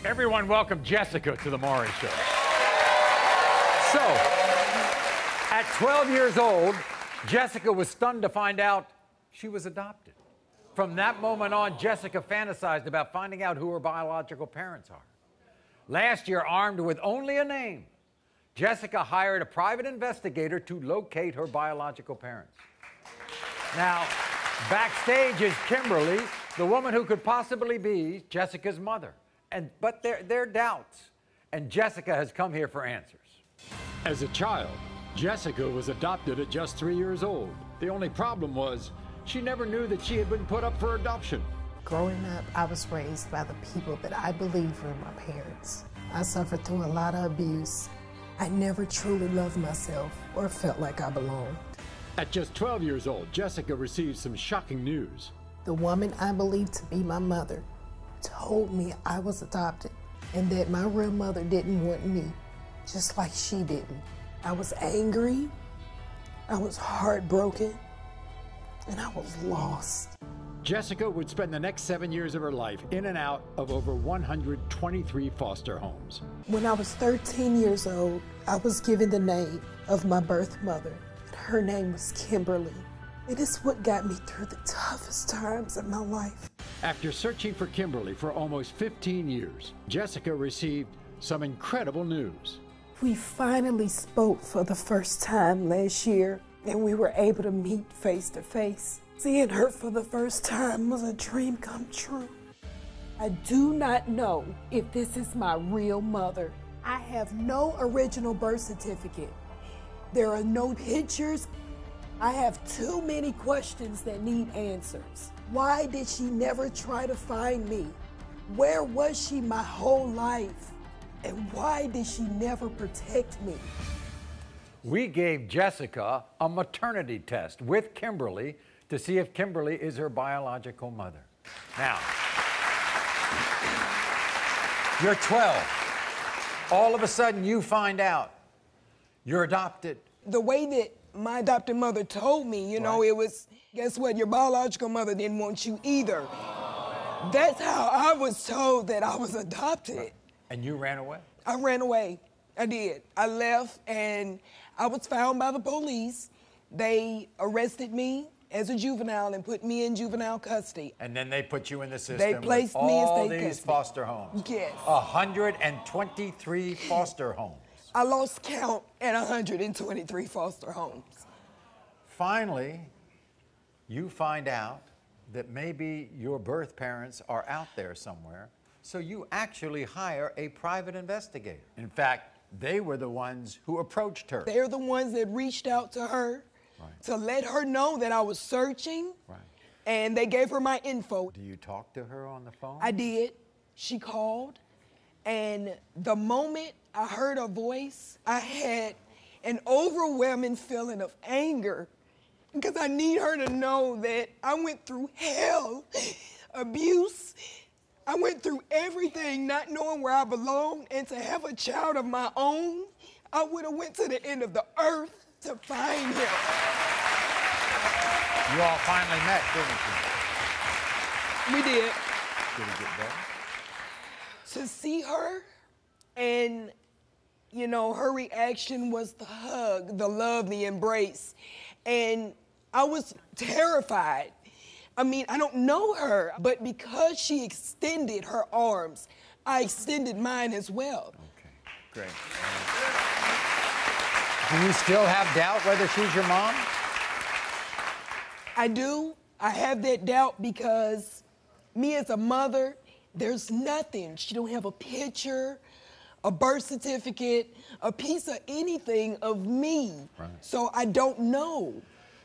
Everyone welcome Jessica to the Maury Show. So, at 12 years old, Jessica was stunned to find out she was adopted. From that moment on, Jessica fantasized about finding out who her biological parents are. Last year, armed with only a name, Jessica hired a private investigator to locate her biological parents. Now, backstage is Kimberly, the woman who could possibly be Jessica's mother. But there are doubts, and Jessica has come here for answers. As a child, Jessica was adopted at just 3 years old. The only problem was she never knew that she had been put up for adoption. Growing up, I was raised by the people that I believe were my parents. I suffered through a lot of abuse. I never truly loved myself or felt like I belonged. At just 12 years old, Jessica received some shocking news. The woman I believed to be my mother told me I was adopted and that my real mother didn't want me, just like she didn't. I was angry, I was heartbroken, and I was lost. Jessica would spend the next 7 years of her life in and out of over 123 foster homes. When I was 13 years old, I was given the name of my birth mother. Her name was Kimberly. It is what got me through the toughest times of my life. After searching for Kimberly for almost 15 years, Jessica received some incredible news. We finally spoke for the first time last year, and we were able to meet face to face. Seeing her for the first time was a dream come true. I do not know if this is my real mother. I have no original birth certificate. There are no pictures. I have too many questions that need answers. Why did she never try to find me? Where was she my whole life? And why did she never protect me? We gave Jessica a maternity test with Kimberly to see if Kimberly is her biological mother. Now, you're 12. All of a sudden, you find out you're adopted. The way that my adopted mother told me, you know, it was, guess what, your biological mother didn't want you either. That's how I was told that I was adopted. And you ran away? I ran away. I did. I left, and I was found by the police. They arrested me as a juvenile and put me in juvenile custody. And then they put you in the system. They placed me in state all these custody. foster homes. Yes. 123 foster homes. I lost count at 123 foster homes. Finally, you find out that maybe your birth parents are out there somewhere, so you actually hire a private investigator. In fact, they were the ones who approached her. They're the ones that reached out to her to let her know that I was searching, and they gave her my info. Do you talk to her on the phone? I did. She called, and the moment I heard her voice, I had an overwhelming feeling of anger because I need her to know that I went through hell, abuse. I went through everything not knowing where I belonged, and to have a child of my own, I would have went to the end of the earth to find him. You all finally met, didn't you? We did. Did it get better? To see her, and you know, her reaction was the hug, the love, the embrace. And I was terrified. I mean, I don't know her, but because she extended her arms, I extended mine as well. Okay, great. Do you still have doubt whether she's your mom? I do. I have that doubt because me as a mother, there's nothing. She don't have a picture, a birth certificate, a piece of anything of me. Right. So I don't know.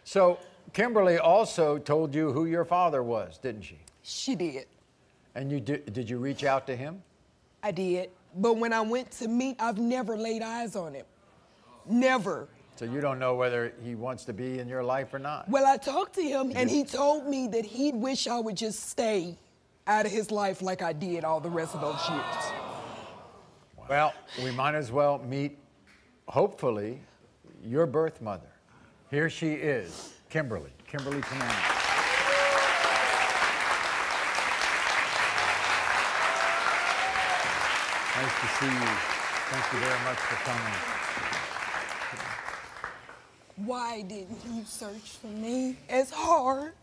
So Kimberly also told you who your father was, didn't she? She did. And you did you reach out to him? I did. But when I went to meet, I've never laid eyes on him. Never. So you don't know whether he wants to be in your life or not? Well, I talked to him, and he told me that he'd wish I would just stay out of his life like I did all the rest of those years. Well, we might as well meet, hopefully, your birth mother. Here she is, Kimberly. Kimberly, come on. Nice to see you. Thank you very much for coming. Why didn't you search for me as hard?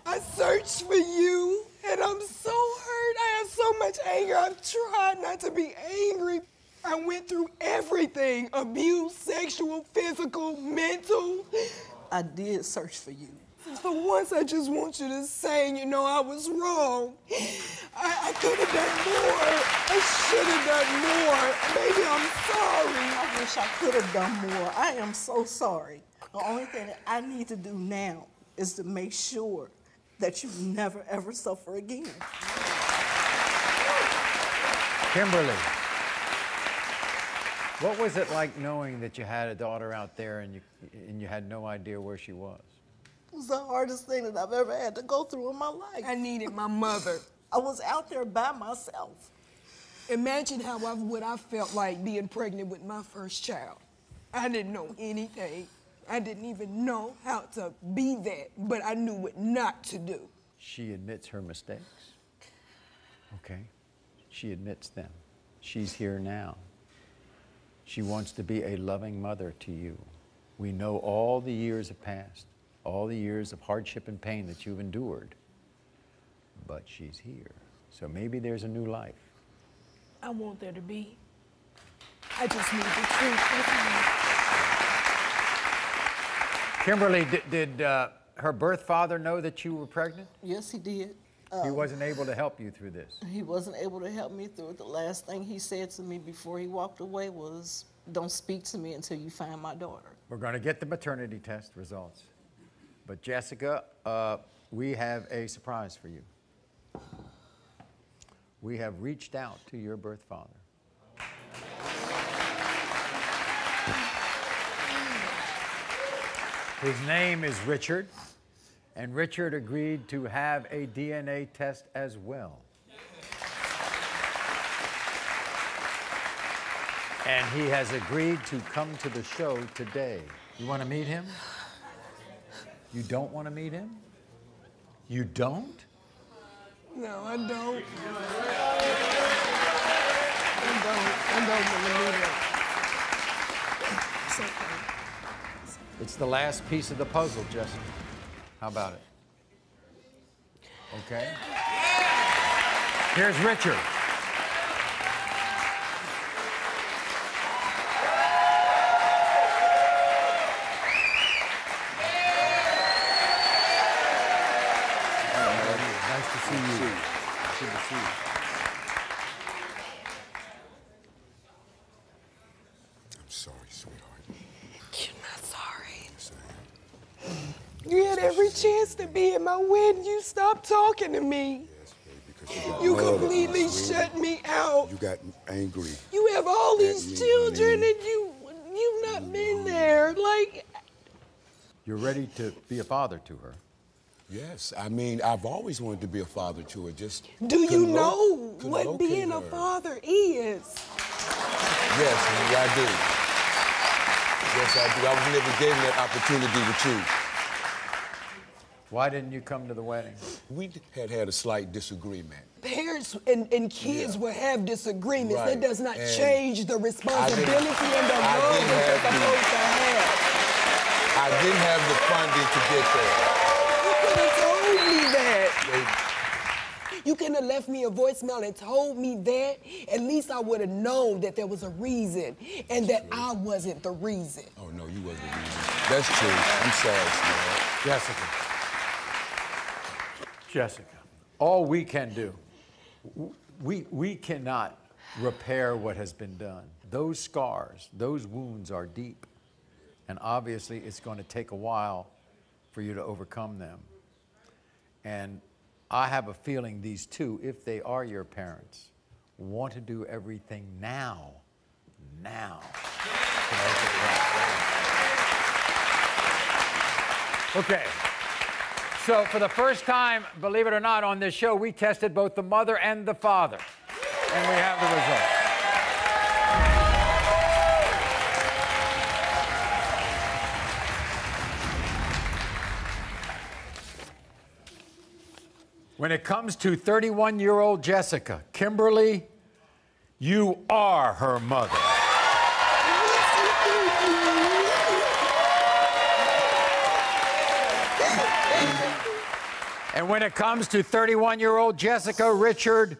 I searched for you, and I'm so hurt. I have so much anger. I'm trying not to be angry. I went through everything: abuse, sexual, physical, mental. I did search for you. For once, I just want you to say, you know, I was wrong. I could have done more. I should have done more. Maybe I'm sorry. I wish I could have done more. I am so sorry. The only thing that I need to do now is to make sure that you never, ever suffer again. Kimberly, what was it like knowing that you had a daughter out there and you had no idea where she was? It was the hardest thing that I've ever had to go through in my life. I needed my mother. I was out there by myself. Imagine what I felt like being pregnant with my first child. I didn't know anything. I didn't even know how to be that, but I knew what not to do. She admits her mistakes. Okay. She admits them. She's here now. She wants to be a loving mother to you. We know all the years have passed, all the years of hardship and pain that you've endured, but she's here. So maybe there's a new life. I want there to be. I just need the truth. That's all. Kimberly, did her birth father know that you were pregnant? Yes, he did. He wasn't able to help you through this. He wasn't able to help me through it. The last thing he said to me before he walked away was, "Don't speak to me until you find my daughter." We're going to get the maternity test results. But Jessica, we have a surprise for you. We have reached out to your birth father. His name is Richard, and Richard agreed to have a DNA test as well. And he has agreed to come to the show today. You want to meet him? You don't want to meet him? You don't? No, I don't. I don't want to meet him. It's okay. It's the last piece of the puzzle, Jessica. How about it? Okay? Here's Richard. Nice to see you. Good to see you. I'm sorry, sweetheart. You're not sorry. Yes, I am. You had every chance to be at my wedding. You stopped talking to me. Yes, baby, because you got You mad at me, completely sweetie. shut me out. You got angry. You have all At these me, children honey. and you've not been there. Like, You're ready to be a father to her. Yes, I mean, I've always wanted to be a father to her. Just do you couldn't know couldn't what locate being a her. father is? Yes, honey, I do. Yes, I do. I was never given that opportunity with you. Why didn't you come to the wedding? We had a slight disagreement. Parents and kids Yeah. will have disagreements. Right. That does not And change the responsibility and the I love didn't that have they're supposed to have. I didn't have the funding to get there. You could have told me that. They- You could have left me a voicemail and told me that. At least I would have known that there was a reason and that I wasn't the reason. Oh, no, you wasn't the reason. That's true. I'm sorry, sweetheart. Jessica, all we can do, we cannot repair what has been done. Those scars, those wounds are deep. And obviously it's going to take a while for you to overcome them. And I have a feeling these two, if they are your parents, want to do everything now. to make it right. Okay. So for the first time, believe it or not, on this show, we tested both the mother and the father. And we have the results. When it comes to 31-year-old Jessica, Kimberly You are her mother. And when it comes to 31-year-old Jessica Richard,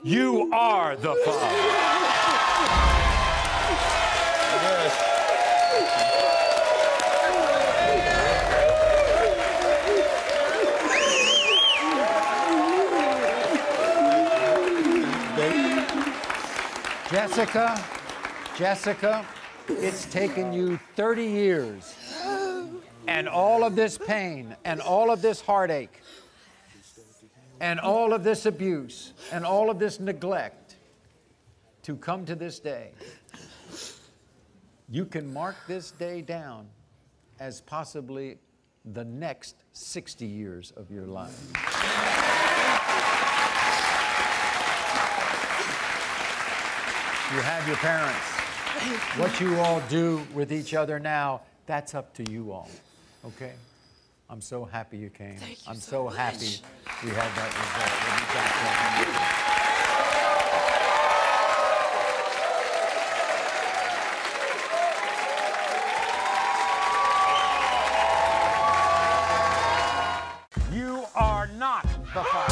you are the father. Yes. Jessica, it's taken you 30 years and all of this pain and all of this heartache and all of this abuse and all of this neglect to come to this day. You can mark this day down as possibly the next 60 years of your life. You have your parents. What you all do with each other now, that's up to you all, okay? I'm so happy you came. I'm so happy we had that result when you got that. You are not the father.